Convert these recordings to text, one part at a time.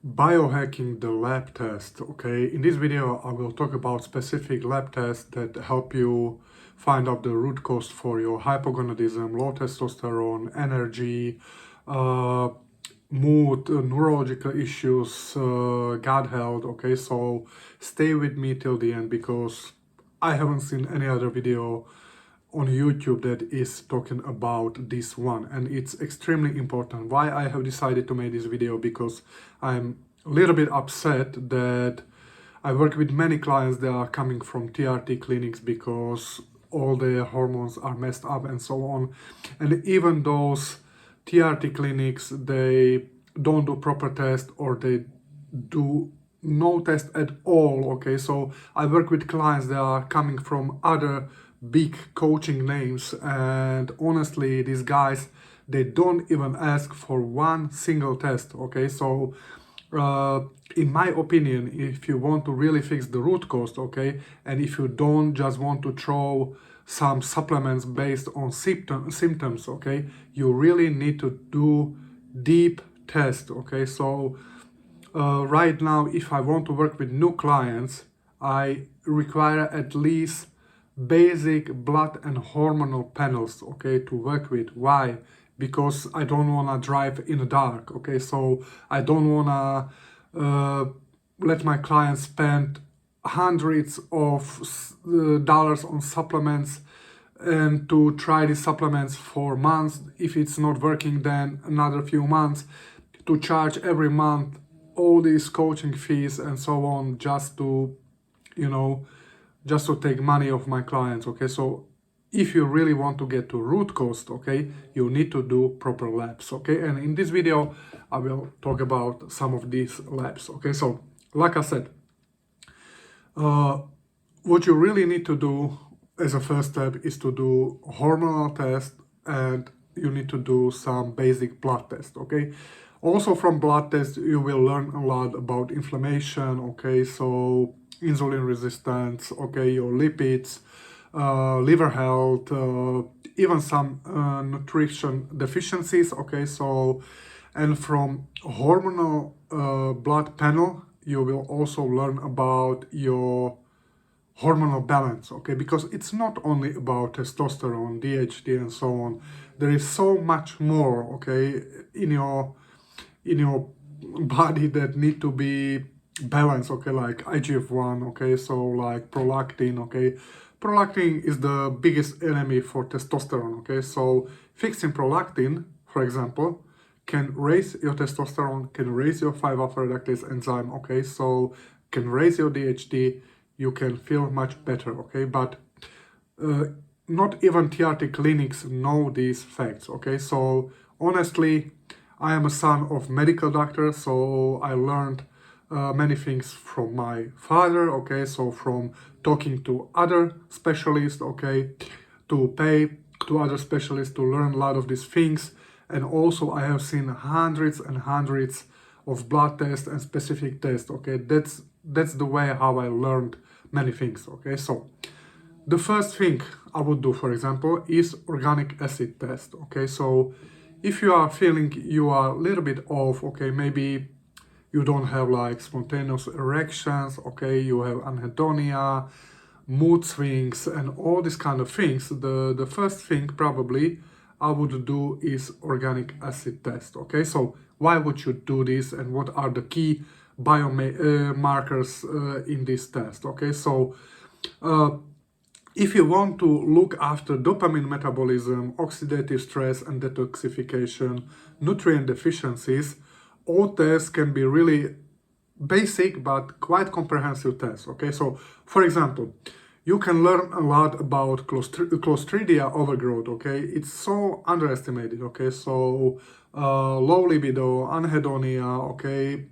Biohacking the lab test. Okay, in this video I will talk about specific lab tests that help you find out the root cause for your hypogonadism, low testosterone, energy, uh, mood, neurological issues, gut health. Okay, so stay with me till the end because I haven't seen any other video on YouTube that is talking about this one, and it's extremely important. Why I have decided to make this video? Because I'm a little bit upset that I work with many clients that are coming from TRT clinics because all their hormones are messed up and so on, and even those TRT clinics, they don't do proper test or they do no test at all. Okay, so I work with clients that are coming from other big coaching names, and honestly these guys, they don't even ask for one single test. Okay, so uh, in my opinion, if you want to really fix the root cause, okay, and if you don't just want to throw some supplements based on symptoms, okay, you really need to do deep test. Okay, so right now, if I want to work with new clients, I require at least basic blood and hormonal panels, okay, to work with. Why? Because I don't want to drive in the dark. Okay, so I don't want to let my clients spend hundreds of dollars on supplements and to try these supplements for months. If it's not working, then another few months, to charge every month all these coaching fees and so on, just to, you know, just to take money off my clients. Okay, so if you really want to get to root cause, okay, you need to do proper labs. Okay, and in this video I will talk about some of these labs. Okay, so like I said, what you really need to do as a first step is to do hormonal test, and you need to do some basic blood test. Okay, also from blood test you will learn a lot about inflammation. Okay, so insulin resistance, okay, your lipids, liver health, even some nutrition deficiencies. Okay, so and from hormonal blood panel you will also learn about your hormonal balance. Okay, because it's not only about testosterone, DHT and so on. There is so much more, okay, in your body that need to be balanced. Okay, like IGF-1, okay, so like prolactin. Okay, prolactin is the biggest enemy for testosterone. Okay, so fixing prolactin, for example, can raise your testosterone, can raise your 5-alpha reductase enzyme. Okay, so can raise your DHT, you can feel much better. Okay, but uh, not even TRT clinics know these facts. Okay, so honestly, I am a son of medical doctor, so I learned many things from my father. Okay, so from talking to other specialists, okay, to pay to other specialists to learn a lot of these things. And also I have seen hundreds and hundreds of blood tests and specific tests. Okay, that's the way how I learned many things. Okay, so the first thing I would do, for example, is organic acid test. Okay, so if you are feeling you are a little bit off, okay, maybe you don't have like spontaneous erections, okay, you have anhedonia, mood swings, and all these kind of things, the first thing probably I would do is organic acid test. Okay, so why would you do this, and what are the key biomarkers in this test? Okay, so if you want to look after dopamine metabolism, oxidative stress and detoxification, nutrient deficiencies, all tests can be really basic but quite comprehensive tests. Okay, so for example, you can learn a lot about Clostridia overgrowth. Okay, it's so underestimated. Okay, so low libido, anhedonia, okay,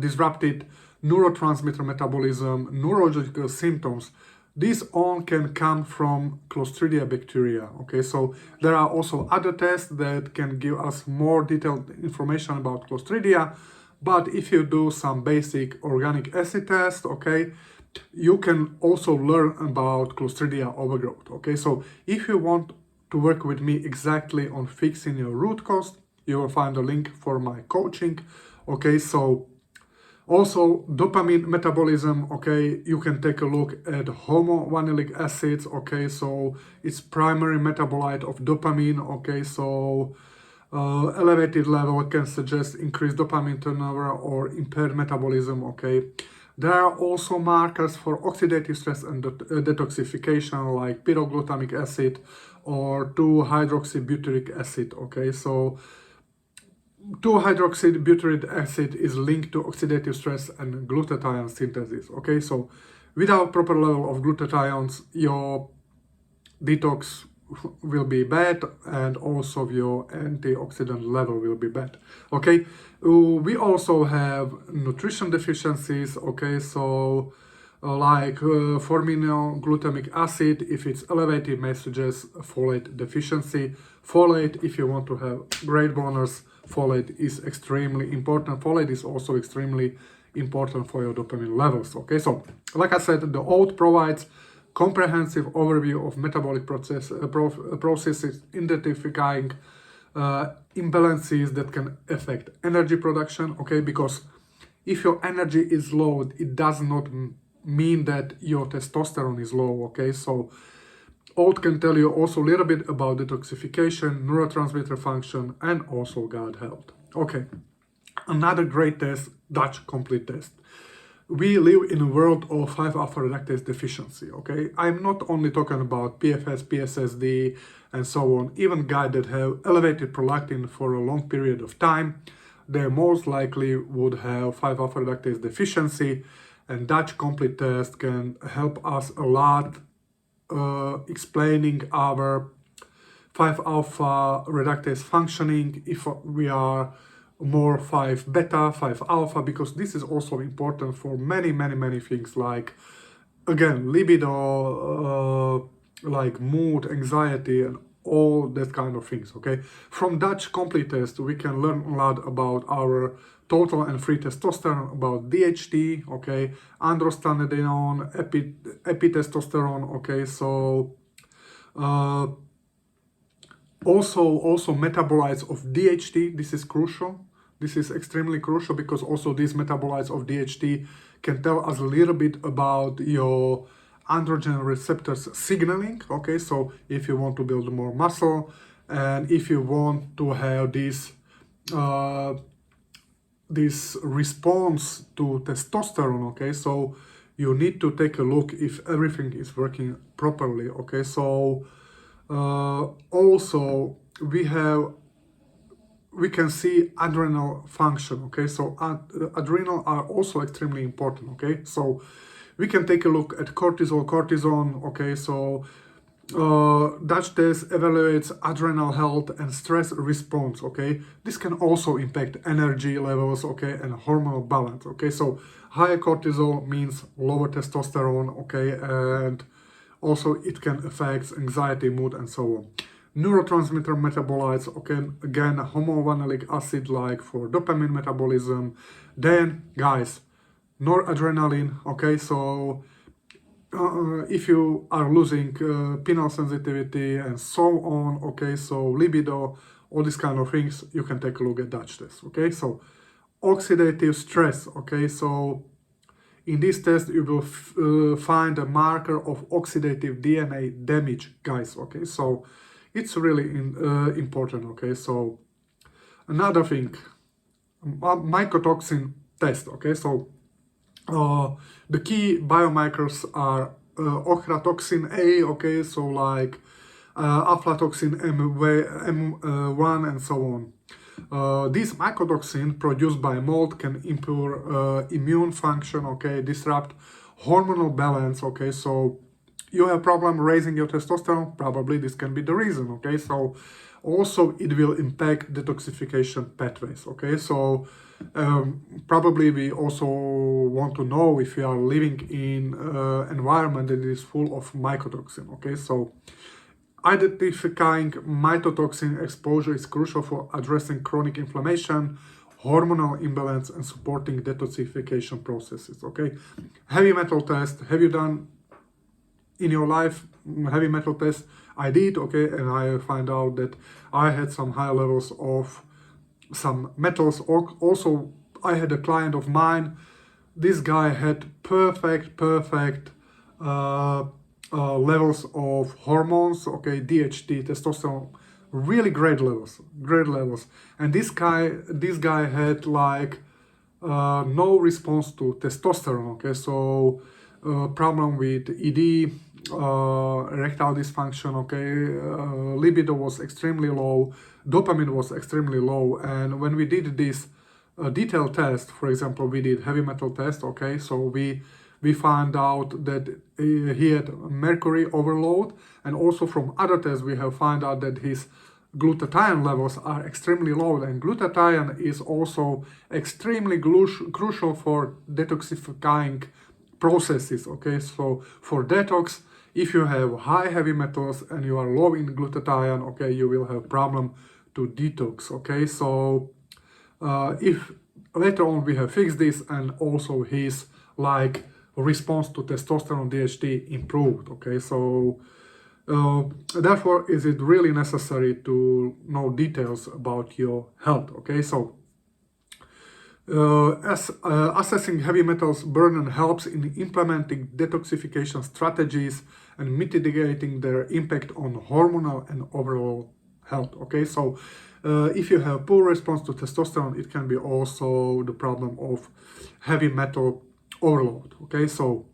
disrupted neurotransmitter metabolism, neurological symptoms, these all can come from Clostridia bacteria. Okay, so there are also other tests that can give us more detailed information about Clostridia, but if you do some basic organic acid test, okay, you can also learn about Clostridia overgrowth. Okay, so if you want to work with me exactly on fixing your root cause, you will find a link for my coaching. Okay, so Also, dopamine metabolism, okay, you can take a look at homo-vanillic acids, okay, so it's primary metabolite of dopamine, okay, so elevated level can suggest increased dopamine turnover or impaired metabolism, okay. There are also markers for oxidative stress and detoxification like pyroglutamic acid or 2-hydroxybutyric acid, okay, so 2-hydroxybutyric acid is linked to oxidative stress and glutathione synthesis, okay, so without proper level of glutathiones, your detox will be bad and also your antioxidant level will be bad, okay. We also have nutrition deficiencies, okay, so like forminoglutamic acid, if it's elevated, may suggest folate deficiency. Folate, if you want to have great bonus, folate is extremely important. Folate is also extremely important for your dopamine levels, okay. So like I said, the oat provides comprehensive overview of metabolic processes, identifying imbalances that can affect energy production, okay, because if your energy is low, it does not mean that your testosterone is low, okay. So oat can tell you also a little bit about detoxification, neurotransmitter function, and also gut health, okay. Another great test, Dutch complete test. We live in a world of 5-alpha reductase deficiency, okay? I'm not only talking about PFS, PSSD, and so on. Even guys that have elevated prolactin for a long period of time, they most likely would have 5-alpha reductase deficiency, and Dutch complete test can help us a lot explaining our 5-alpha reductase functioning if we are more 5-beta, 5-alpha, because this is also important for many things like, again, libido, like mood, anxiety, and all that kind of things, okay. From Dutch complete test, we can learn a lot about our total and free testosterone, about DHT, okay, androstenedione, epitestosterone, okay, so also metabolites of DHT, this is crucial. This is extremely crucial because also these metabolites of DHT can tell us a little bit about your androgen receptors signaling, okay? So if you want to build more muscle and if you want to have this response to testosterone, okay? So you need to take a look if everything is working properly, okay? So also we can see adrenal function, okay. So adrenal are also extremely important, okay. So we can take a look at cortisone, okay. So Dutch test evaluates adrenal health and stress response, okay. This can also impact energy levels, okay, and hormonal balance, okay. So higher cortisol means lower testosterone, okay, and also it can affect anxiety, mood, and so on. Neurotransmitter metabolites, okay, again, homo-vanillic acid like for dopamine metabolism. Then, guys, noradrenaline, okay, so if you are losing penile sensitivity and so on, okay, so libido, all these kind of things, you can take a look at Dutch test, okay. So oxidative stress, okay, so in this test you will find a marker of oxidative DNA damage, guys, okay, so it's really important, okay. So another thing, mycotoxin test, okay, so the key biomarkers are ochratoxin A, okay, so like aflatoxin M1 and so on. These mycotoxin produced by mold can improve immune function, okay, disrupt hormonal balance, okay, so you have problem raising your testosterone, probably this can be the reason, okay, so also it will impact detoxification pathways, okay, so probably we also want to know if we are living in environment that is full of mycotoxin, okay, so identifying mycotoxin exposure is crucial for addressing chronic inflammation, hormonal imbalance, and supporting detoxification processes, okay. Heavy metal test, have you done in your life heavy metal test? I did, okay, and I find out that I had some high levels of some metals. Also, I had a client of mine this guy had perfect levels of hormones, okay, DHT, testosterone, really great levels. And this guy had like no response to testosterone, okay, so problem with ED, erectile dysfunction, okay, libido was extremely low, dopamine was extremely low, and when we did this detailed test, for example, we did heavy metal test, okay, so we found out that he had mercury overload, and also from other tests we have found out that his glutathione levels are extremely low, and glutathione is also extremely crucial for detoxifying processes, okay, so for detox, if you have high heavy metals and you are low in glutathione, okay, you will have problem to detox, okay, so if later on we have fixed this, and also his like response to testosterone DHT improved, okay, so therefore is it really necessary to know details about your health, okay, so assessing heavy metals burden helps in implementing detoxification strategies and mitigating their impact on hormonal and overall health, okay, so if you have poor response to testosterone, it can be also the problem of heavy metal overload, okay, so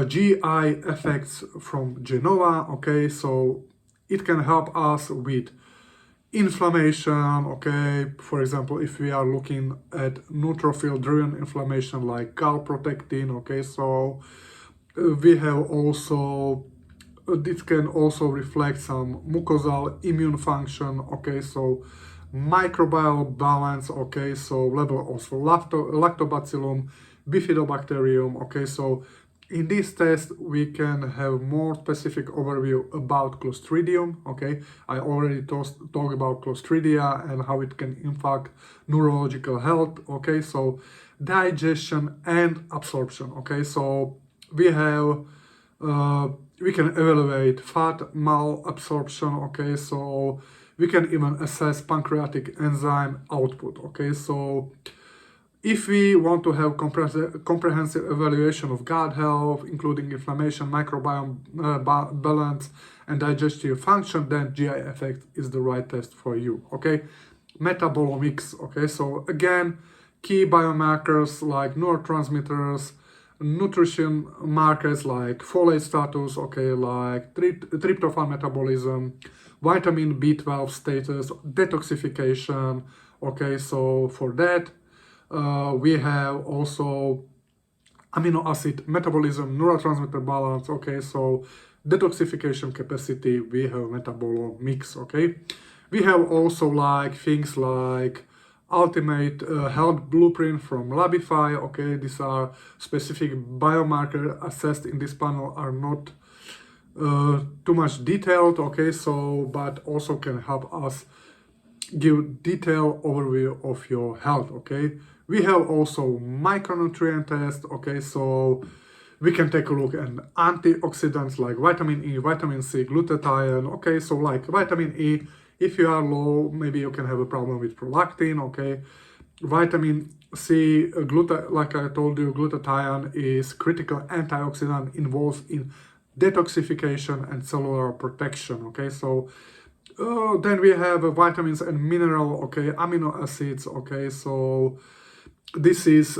GI effects from Genova, okay, so it can help us with inflammation, okay, for example, if we are looking at neutrophil driven inflammation like calprotectin, okay, so we have also this can also reflect some mucosal immune function, okay, so microbial balance, okay, so level of lactobacillum, bifidobacterium, okay, so in this test we can have more specific overview about Clostridium, okay, I already talked about Clostridia and how it can impact neurological health, okay, so digestion and absorption, okay, so we have we can evaluate fat malabsorption, okay, so we can even assess pancreatic enzyme output, okay, so if we want to have comprehensive evaluation of gut health, including inflammation, microbiome balance, and digestive function, then GI effect is the right test for you, okay? Metabolomics, okay, so again, key biomarkers like neurotransmitters, nutrition markers like folate status, okay, like tryptophan metabolism, vitamin B12 status, detoxification, okay, so for that, we have also amino acid metabolism, neurotransmitter balance, okay, so detoxification capacity, we have metabolomics, okay. We have also like things like ultimate health blueprint from Labify, okay, these are specific biomarker assessed in this panel, are not too much detailed, okay, so but also can help us give detailed overview of your health, okay. We have also micronutrient test, okay, so we can take a look at antioxidants like vitamin E, vitamin C, glutathione, okay, so like vitamin E, if you are low, maybe you can have a problem with prolactin, okay. Vitamin C, like I told you, glutathione is critical antioxidant involved in detoxification and cellular protection, okay, so then we have vitamins and mineral, okay, amino acids, okay, so this is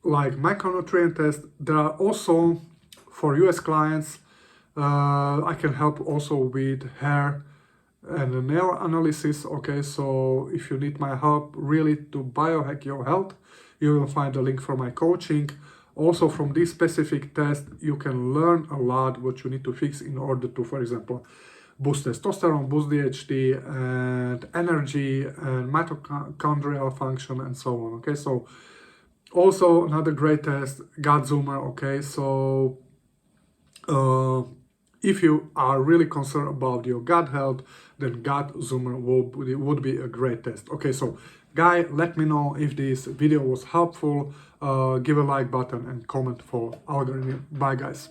like micronutrient test. There are also for US clients, I can help also with hair and nail analysis, okay, so if you need my help really to biohack your health, you will find a link for my coaching. Also from this specific test, you can learn a lot what you need to fix in order to, for example, boost testosterone, boost DHT, and energy, and mitochondrial function, and so on, okay, so also another great test, gut zoomer, okay, so if you are really concerned about your gut health, then gut zoomer would be a great test, okay, so guys, let me know if this video was helpful, give a like button and comment for algorithm. Bye guys.